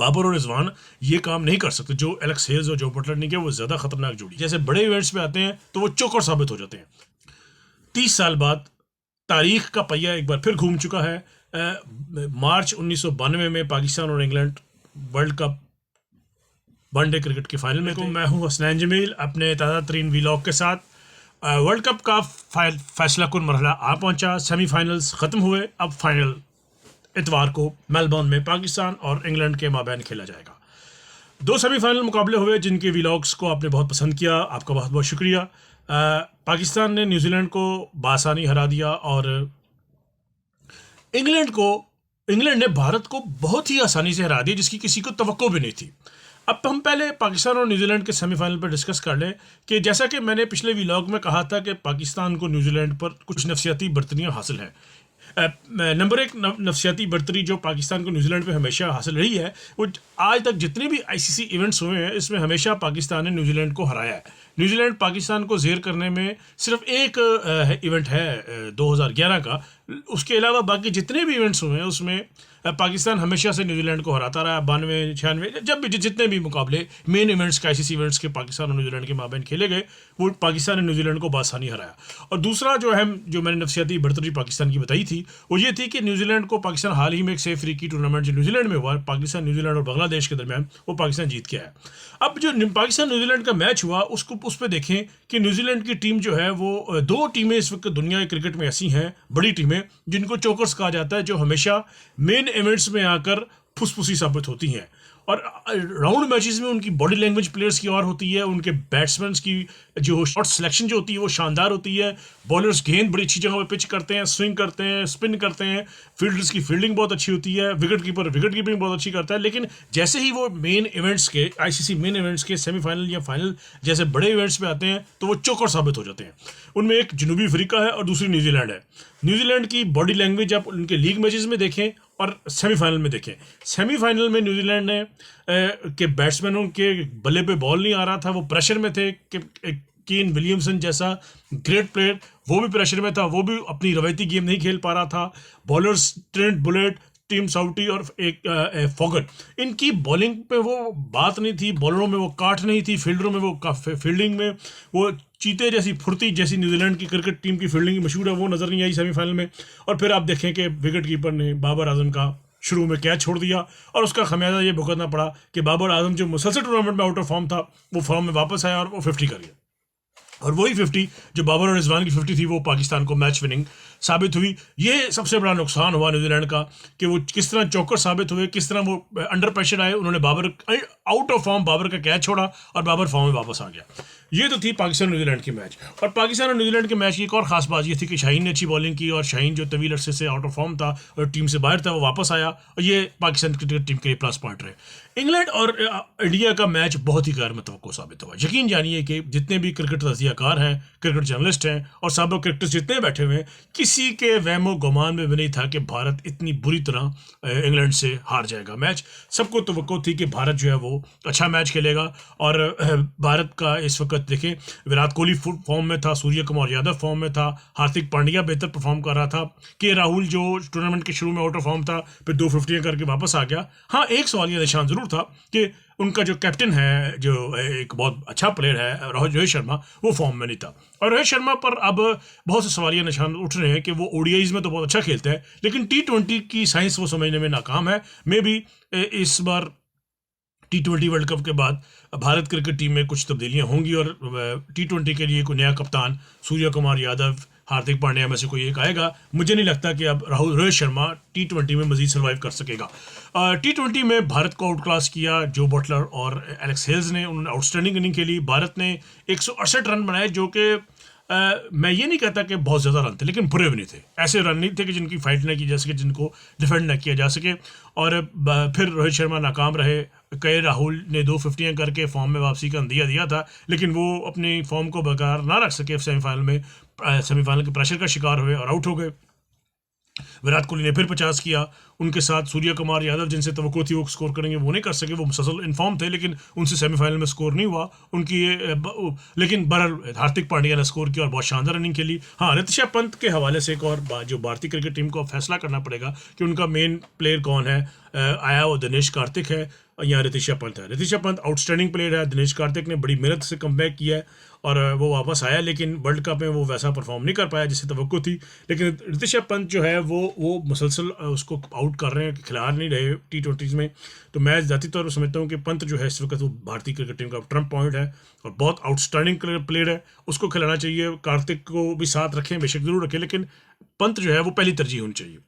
बाबर और रिजवान ये काम नहीं कर सकते जो एलेक्स हेल्स और जो बटलर ने किया। वो ज़्यादा खतरनाक जोड़ी, जैसे बड़े इवेंट्स पे आते हैं तो वो चौकर साबित हो जाते हैं। 30 साल बाद तारीख का पहिया एक बार फिर घूम चुका है। मार्च 1992 में पाकिस्तान और England world cup one day cricket के फाइनल में थे। मैं हूं हसनैन जमील अपने ताज़ा तरीन वीलॉग के साथ। वर्ल्ड कप का फैसला कुन मरहला आ पहुंचा, सेमीफाइनल्स ख़त्म हुए। अब फाइनल इतवार को मेलबर्न में पाकिस्तान और इंग्लैंड के माबैन खेला जाएगा। 2 सेमीफाइनल मुकाबले हुए जिनके वीलॉग्स को आपने बहुत पसंद किया, आपका बहुत बहुत शुक्रिया। पाकिस्तान ने न्यूजीलैंड को बासानी हरा दिया और इंग्लैंड ने भारत को बहुत ही आसानी से हरा दिया, जिसकी किसी को तवक्को भी नहीं थी। अब हम पहले पाकिस्तान और न्यूजीलैंड के सेमीफाइनल पर डिस्कस कर लें कि जैसा कि मैंने पिछले व्लॉग में कहा था कि पाकिस्तान को न्यूजीलैंड पर कुछ नफसियाती बर्तरियाँ हासिल हैं। नंबर एक नफसियाती बर्तरी जो पाकिस्तान को न्यूजीलैंड पे हमेशा हासिल रही है, वो आज तक जितने भी आईसीसी इवेंट्स हुए हैं इसमें हमेशा पाकिस्तान ने न्यूजीलैंड को हराया है। न्यूजीलैंड पाकिस्तान को ज़ेर करने में सिर्फ एक इवेंट है 2011 का। उसके अलावा बाकी जितने भी इवेंट्स हुए हैं उसमें पाकिस्तान हमेशा से न्यूजीलैंड को हराता रहा। 92, 96 जब भी जितने भी मुकाबले मेन इवेंट्स के आईसीसी इवेंट्स के पाकिस्तान और न्यूजीलैंड के माबैन खेले गए, वो पाकिस्तान ने न्यूजीलैंड को बासानी हराया। और दूसरा जो मैंने नफसियाती बर्तरी पाकिस्तान की बताई थी वो ये थी कि न्यूजीलैंड को पाकिस्तान हाल ही में एक सेफ फ्रीकी टूर्नामेंट जो न्यूजीलैंड में हुआ, पाकिस्तान, न्यूजीलैंड और बांग्लादेश के दरमियान, वो पाकिस्तान जीत के आया। अब जो पाकिस्तान न्यूजीलैंड का मैच हुआ उस पर देखें कि न्यूजीलैंड की टीम जो है वो 2 टीमें इस वक्त दुनिया के क्रिकेट में ऐसी हैं, बड़ी टीमें, जिनको चोकर्स कहा जाता है, जो हमेशा मेन इवेंट्स में आकर फुसफुसी साबित होती हैं। और राउंड मैचेस में उनकी बॉडी लैंग्वेज प्लेयर्स की और होती है, उनके बैट्समैन की जो शॉट सिलेक्शन जो होती है वो शानदार होती है। बॉलर्स गेंद बड़ी अच्छी जगह पे पिच करते हैं, स्विंग करते हैं, स्पिन करते हैं। फील्डर्स की फील्डिंग बहुत अच्छी होती है। विकेट कीपिंग बहुत अच्छी करता है। लेकिन जैसे ही वो मेन इवेंट्स के आईसीसी मेन इवेंट्स के सेमीफाइनल या फाइनल जैसे बड़े इवेंट्स पे आते हैं तो वो चौकर साबित हो जाते हैं। उनमें एक जनूबी अफ्रीका है और दूसरी न्यूजीलैंड है। न्यूजीलैंड की बॉडी लैंग्वेज आप उनके लीग मैचेस में देखें और सेमीफाइनल में देखें। सेमीफाइनल में न्यूजीलैंड ने के बैट्समैनों के बल्ले पे बॉल नहीं आ रहा था, वो प्रेशर में थे। केन विलियमसन जैसा ग्रेट प्लेयर वो भी प्रेशर में था, वो भी अपनी रवायती गेम नहीं खेल पा रहा था। बॉलर्स ट्रेंट बुलेट, टीम साउटी और एक फॉगट, इनकी बॉलिंग पे वो बात नहीं थी, बॉलरों में वो काट नहीं थी, फील्डरों में वो फील्डिंग में वो चीते जैसी फुर्ती जैसी न्यूजीलैंड की क्रिकेट टीम की फील्डिंग मशहूर है, वो नज़र नहीं आई सेमीफाइनल में। और फिर आप देखें कि विकेट कीपर ने बाबर आजम का शुरू में कैच छोड़ दिया और उसका खमियाजा ये भुगतना पड़ा कि बाबर आजम जो मुसलसल टूर्नामेंट में आउट ऑफ फॉर्म था वो फॉर्म में वापस आया और वो 50 कर गया। और वही 50 जो बाबर और रिजवान की 50 थी वो पाकिस्तान को मैच विनिंग साबित हुई। ये सबसे बड़ा नुकसान हुआ न्यूजीलैंड का कि वो किस तरह चौकर साबित हुए, किस तरह वो अंडर प्रेशर आए। उन्होंने आउट ऑफ फॉर्म बाबर का कैच छोड़ा और बाबर फॉर्म में वापस आ गया। ये तो थी पाकिस्तान न्यूजीलैंड की मैच। और पाकिस्तान और न्यूजीलैंड के मैच की एक और खास बात ये थी कि शाहीन ने अच्छी बॉलिंग की और शाहीन जो तवील अरसे से आउट ऑफ फॉर्म था और टीम से बाहर था वो वापस आया और ये पाकिस्तान क्रिकेट टीम के लिए प्लस पॉइंट रहे। इंग्लैंड और इंडिया का मैच बहुत ही गैर मुतवक्को साबित हुआ। यकीन जानिए कि जितने भी क्रिकेट तजियाकार हैं, क्रिकेट जर्नलिस्ट हैं और साबिक क्रिकेटर्स जितने बैठे हुए हैं, किसी के वहमो गुमान में भी नहीं था कि भारत इतनी बुरी तरह इंग्लैंड से हार जाएगा मैच। सबको तवक्को थी कि भारत जो है वो अच्छा मैच खेलेगा। और भारत का इस वक्त देखें, विराट कोहली फॉर्म में था, सूर्य कुमार यादव फॉर्म में था, हार्दिक पांड्या बेहतर परफॉर्म कर रहा था, के राहुल जो टूर्नामेंट के शुरू में आउट ऑफ फॉर्म था फिर 2 50 करके वापस आ गया। हाँ, एक सवाल यह निशान जरूर था कि उनका जो कैप्टन है, जो एक बहुत अच्छा प्लेयर है रोहित शर्मा, वो फॉर्म में नहीं था। और रोहित शर्मा पर अब बहुत से सवालिया निशान उठ रहे हैं कि वो ओडीआईज में तो बहुत अच्छा खेलते हैं लेकिन T20 की साइंस वो समझने में नाकाम है। मे बी इस बार T20 वर्ल्ड कप के बाद भारत क्रिकेट टीम में कुछ तब्दीलियां होंगी और T20 के लिए कोई नया कप्तान सूर्य कुमार यादव, हार्दिक पांड्या में से कोई एक आएगा। मुझे नहीं लगता कि अब रोहित शर्मा T20 में मजीद सर्वाइव कर सकेगा। T20 में भारत को आउट क्लास किया जो बटलर और एलेक्स हेल्स ने, उन्होंने आउटस्टैंडिंग इनिंग खेली। भारत ने 168 रन बनाए जो कि मैं ये नहीं कहता कि बहुत ज़्यादा रन थे लेकिन बुरे भी नहीं थे। ऐसे रन नहीं थे कि जिनकी फाइट ना की जा सके, जिनको डिफेंड ना किया जा सके। और फिर रोहित शर्मा नाकाम रहे। के राहुल ने 2 50 करके फॉर्म में वापसी का अंदिया दिया था लेकिन वो अपनी फॉर्म को बरकरार ना रख सके। सेमीफाइनल के प्रेशर का शिकार हुए और आउट हो गए। विराट कोहली ने फिर 50 किया, उनके साथ सूर्य कुमार यादव जिनसे तवक्को थी वो स्कोर करेंगे वो नहीं कर सके, वो मुसलसल इन्फॉर्म थे लेकिन उनसे सेमीफाइनल में स्कोर नहीं हुआ उनकी लेकिन बहरहाल हार्दिक पांड्या ने स्कोर किया और बहुत शानदार रनिंग खेली। हाँ, ऋषभ पंत के हवाले से एक और जो भारतीय क्रिकेट टीम को फैसला करना पड़ेगा कि उनका मेन प्लेयर कौन है। आया वो दिनेश कार्तिक है या ऋषभ पंत है। ऋषभ पंत आउटस्टैंडिंग प्लेयर है, दिनेश कार्तिक ने बड़ी मेहनत से कमबैक किया है और वो वापस आया, लेकिन वर्ल्ड कप में वो वैसा परफॉर्म नहीं कर पाया जिससे तवक्को थी। लेकिन ऋषभ पंत जो है वो मुसलसल उसको आउट कर रहे हैं, खिला नहीं रहे T20s में। तो मैं ज़ाती तौर पर समझता हूँ कि पंत जो है इस वक्त वो भारतीय क्रिकेट टीम का ट्रम्प पॉइंट है और बहुत आउटस्टैंडिंग प्लेयर है, उसको खिलाना चाहिए। कार्तिक को भी साथ रखें, बेशक ज़रूर रखें, लेकिन पंत जो है वो पहली तरजीह होनी चाहिए।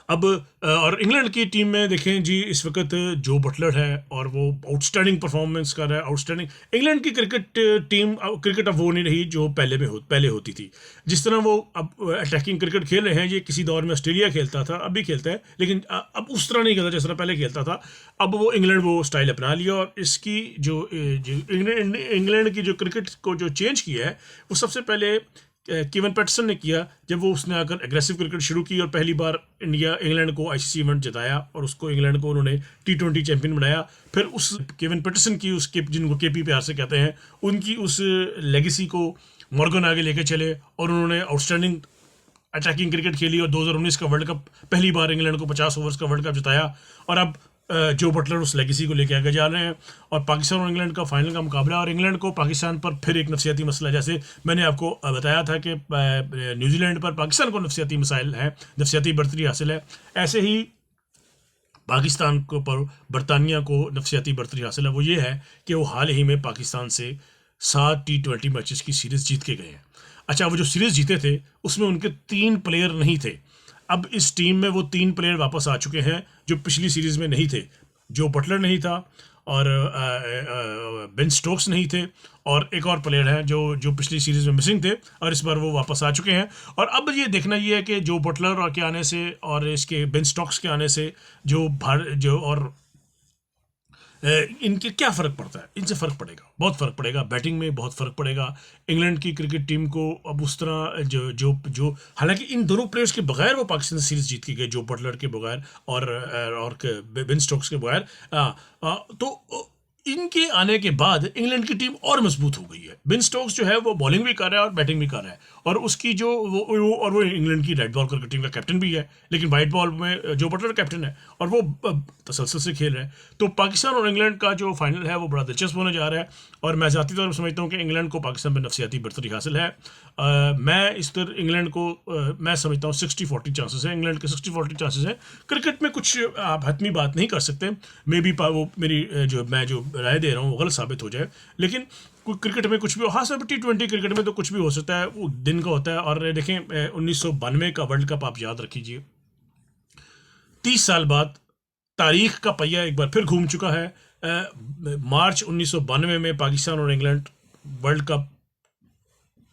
अब और इंग्लैंड की टीम में देखें जी, इस वक्त जो बटलर है और वो आउटस्टैंडिंग परफॉर्मेंस कर रहा है, आउटस्टैंडिंग। इंग्लैंड की क्रिकेट अब वो नहीं रही जो पहले होती थी। जिस तरह वो अब अटैकिंग क्रिकेट खेल रहे हैं, ये किसी दौर में ऑस्ट्रेलिया खेलता था, अब भी खेलता है, लेकिन अब उस तरह नहीं खेलता जिस तरह पहले खेलता था। अब वो इंग्लैंड वो स्टाइल अपना लिया और इसकी जो इंग्लैंड की जो क्रिकेट को जो चेंज किया है वो सबसे पहले केवन पैटरसन ने किया, जब वो उसने आकर एग्रेसिव क्रिकेट शुरू की और पहली बार इंग्लैंड को आईसीसी इवेंट जिताया और उसको इंग्लैंड को उन्होंने T20 चैंपियन बनाया। फिर उस केवन पैटरसन की उसके जिनको केपी प्यार से कहते हैं, उनकी उस लेगेसी को मॉर्गन आगे लेके चले और उन्होंने आउटस्टैंडिंग अटैकिंग क्रिकेट खेली और 2019 का वर्ल्ड कप पहली बार इंग्लैंड को 50 ओवर्स का वर्ल्ड कप जिताया। और अब जो बटलर उस लेगेसी को लेके आगे जा रहे हैं और पाकिस्तान और इंग्लैंड का फाइनल का मुकाबला, और इंग्लैंड को पाकिस्तान पर फिर एक नफसियाती मसला, जैसे मैंने आपको बताया था कि न्यूजीलैंड पर पाकिस्तान को नफसियाती मसाइल है, नफसियाती बर्तरी हासिल है, ऐसे ही पाकिस्तान को पर बरतानिया को नफसियाती बर्तरी हासिल है। वो ये है कि वो हाल ही में पाकिस्तान से 7 T20 मैचेस की सीरीज़ जीत के गए हैं। अच्छा, वो जो सीरीज़ जीते थे उसमें उनके 3 प्लेयर नहीं थे। अब इस टीम में वो 3 प्लेयर वापस आ चुके हैं जो पिछली सीरीज़ में नहीं थे। जो बटलर नहीं था और बेन स्टोक्स नहीं थे और एक और प्लेयर है जो पिछली सीरीज़ में मिसिंग थे और इस बार वो वापस आ चुके हैं। और अब ये देखना ये है कि जो बटलर के आने से और इसके बेन स्टोक्स के आने से जो और इनके क्या फ़र्क पड़ता है। इनसे फ़र्क पड़ेगा, बहुत फ़र्क पड़ेगा, बैटिंग में बहुत फ़र्क पड़ेगा। इंग्लैंड की क्रिकेट टीम को अब उस तरह जो हालांकि इन दोनों प्लेयर्स के बगैर वो पाकिस्तान सीरीज़ जीत के गए, जो बटलर के बगैर और बेन स्टोक्स के बगैर। तो इनके आने के बाद इंग्लैंड की टीम और मजबूत हो गई है। बेन स्टोक्स जो है वो बॉलिंग भी कर रहा है और बैटिंग भी कर रहा है और उसकी जो वो इंग्लैंड की रेड बॉल क्रिकेट टीम का कैप्टन भी है, लेकिन वाइट बॉल में जो बटलर कैप्टन है और वो तसलसल से खेल रहे हैं। तो पाकिस्तान और इंग्लैंड का जो फाइनल है वो बड़ा दिलचस्प होने जा रहा है और मैं ज़ाती तौर पर समझता हूँ कि इंग्लैंड को पाकिस्तान में नफसियाती बर्तरी हासिल है। मैं इस तरह इंग्लैंड को मैं समझता हूँ 60-40 चांसेस है, इंग्लैंड के 60-40 चांसेस है। क्रिकेट में कुछ आप हतमी बात नहीं कर सकते, मे बी वो मेरी मैं जो राय दे रहा हूँ वो गलत साबित हो जाए, लेकिन क्रिकेट में कुछ भी हो। हाँ सर, T20 क्रिकेट में तो कुछ भी हो सकता है, वो दिन का होता है। और देखें 1992 का वर्ल्ड कप आप याद रखिए, 30 साल बाद तारीख का पहिया एक बार फिर घूम चुका है। मार्च 1992 में पाकिस्तान और England world cup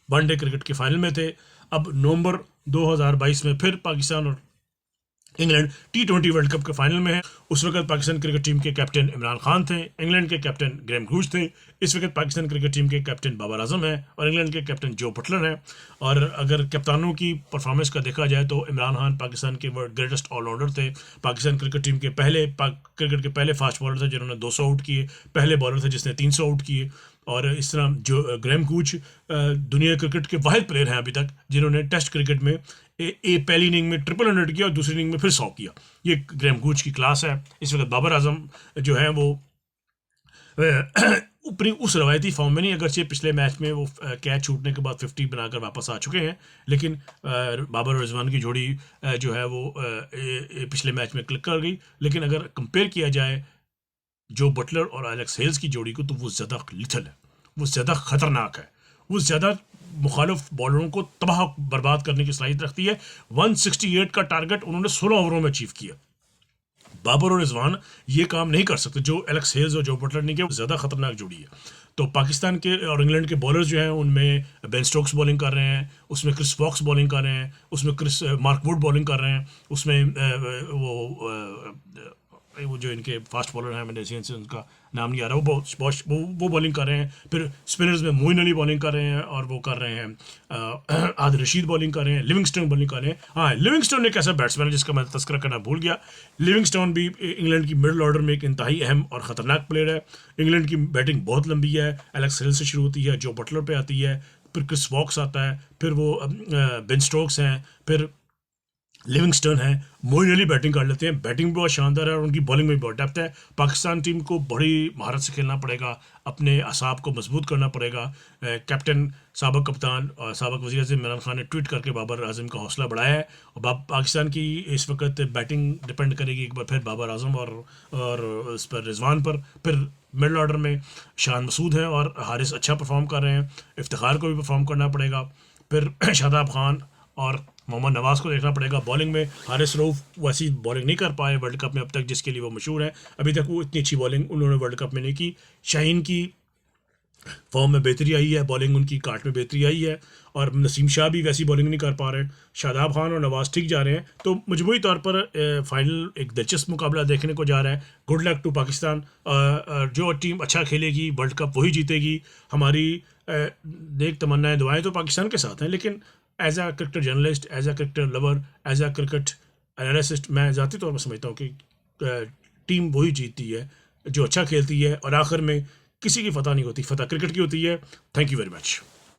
one day cricket के फाइनल में थे। अब नवंबर 2022 में फिर पाकिस्तान और इंग्लैंड T20 वर्ल्ड कप के फाइनल में है। उस वक्त पाकिस्तान क्रिकेट टीम के कैप्टन इमरान खान थे, इंग्लैंड के कैप्टन ग्रैम ह्यूज थे। इस वक्त पाकिस्तान क्रिकेट टीम के कैप्टन बाबर आजम है और इंग्लैंड के कैप्टन जो बटलर हैं। और अगर कप्तानों की परफॉर्मेंस का देखा जाए तो इमरान खान पाकिस्तान के ग्रेटेस्ट ऑलराउंडर थे, पाकिस्तान क्रिकेट टीम के क्रिकेट के पहले फास्ट बॉलर थे जिन्होंने 200 आउट किए, पहले बॉलर थे जिसने 300 आउट किए। और इस तरह जो ग्रैम ह्यूज दुनिया क्रिकेट के वाहिद प्लेयर हैं अभी तक जिन्होंने टेस्ट क्रिकेट में पहली इनिंग में 100 किया और दूसरी इनिंग में फिर 100 किया। ये ग्रैम ह्यूज की क्लास है। इस वक्त बाबर आजम जो है वो ऊपरी उस रवायती फॉर्म में नहीं, अगरचे पिछले मैच में वो कैच छूटने के बाद 50 बनाकर वापस आ चुके हैं, लेकिन बाबर और रिजवान की जोड़ी जो है वो पिछले मैच में क्लिक कर गई। लेकिन अगर कंपेयर किया जाए जो बटलर और एलेक्स हेल्स की जोड़ी को, तो वो ज़्यादा लिथल है, वो ज़्यादा ख़तरनाक है, वो ज़्यादा मुखालिफ बॉलरों को तबाह बर्बाद करने की सलाहियत रखती है। 168 का टारगेट उन्होंने 16 ओवरों में अचीव किया। बाबर और रिजवान ये काम नहीं कर सकते जो एलेक्स हेल्स और जो बटलर ने किया, वो ज़्यादा ख़तरनाक जोड़ी है। तो पाकिस्तान के और इंग्लैंड के बॉलर्स जो हैं उनमें बेन स्टोक्स बॉलिंग कर रहे हैं, उसमें क्रिस वॉक्स बॉलिंग कर रहे हैं, उसमें मार्क वुड बॉलिंग कर रहे हैं, उसमें वो वो जो इनके फास्ट बॉलर हैं मैंने से उनका नाम नहीं आ रहा, वो बॉलिंग कर रहे हैं। फिर स्पिनर्स में मोइन अली बॉलिंग कर रहे हैं और वो कर रहे हैं आदिल रशीद बॉलिंग कर रहे हैं, लिविंगस्टोन बॉलिंग कर रहे हैं। हाँ, लिविंगस्टोन एक ऐसा बैट्समैन है जिसका मैं तस्करा करना भूल गया। लिविंगस्टोन भी इंग्लैंड की मिडिल ऑर्डर में एक इंतहाई अहम और ख़तरनाक प्लेयर है। इंग्लैंड की बैटिंग बहुत लंबी है, एलेक्स हिल से शुरू होती है, जो बटलर पे आती है, फिर क्रिस वॉक्स आता है, फिर वो बेन स्टोक्स हैं, फिर लिविंगस्टन है, मोइन अली बैटिंग कर लेते हैं। बैटिंग भी बहुत शानदार है और उनकी बॉलिंग में भी बहुत डेप्थ है। पाकिस्तान टीम को बड़ी महारत से खेलना पड़ेगा, अपने असाब को मजबूत करना पड़ेगा। कैप्टन साबक कप्तान और साबक वज़ीर आज़म इमरान खान ने ट्वीट करके बाबर आजम का हौसला बढ़ाया है। और पाकिस्तान की इस वक्त बैटिंग डिपेंड करेगी एक बार फिर बाबर आजम और उस पर रिजवान पर। फिर मिडल ऑर्डर में शान मसूद हैं और हारिस अच्छा परफॉर्म कर रहे हैं, इफ्तिखार को भी परफॉर्म करना पड़ेगा। फिर शादाब खान और मोहम्मद नवाज़ को देखना पड़ेगा। बॉलिंग में हारिस रऊफ़ वैसी बॉलिंग नहीं कर पाए वर्ल्ड कप में अब तक जिसके लिए वो मशहूर है, अभी तक वो इतनी अच्छी बॉलिंग उन्होंने वर्ल्ड कप में नहीं की। शाहीन की फॉर्म में बेहतरी आई है, बॉलिंग उनकी काट में बेहतरी आई है, और नसीम शाह भी वैसी बॉलिंग नहीं कर पा रहे। शादाब खान और नवाज़ ठीक जा रहे हैं, तो मजमूई तौर पर फाइनल एक दिलचस्प मुकाबला देखने को जा रहा है। Good luck to Pakistan. जो टीम अच्छा खेलेगी वर्ल्ड कप वही जीतेगी। हमारी नेक तमन्नाएं दुआएं तो पाकिस्तान के साथ हैं, लेकिन एज आ क्रिकेट जर्नलिस्ट, एज आ क्रिकेट लवर, एज आ क्रिकेट एनालिस्ट, मैं ज़ाती तौर पर समझता हूँ कि टीम वही जीतती है जो अच्छा खेलती है, और आखिर में किसी की फतह नहीं होती, फतह क्रिकेट की होती है। Thank you very much.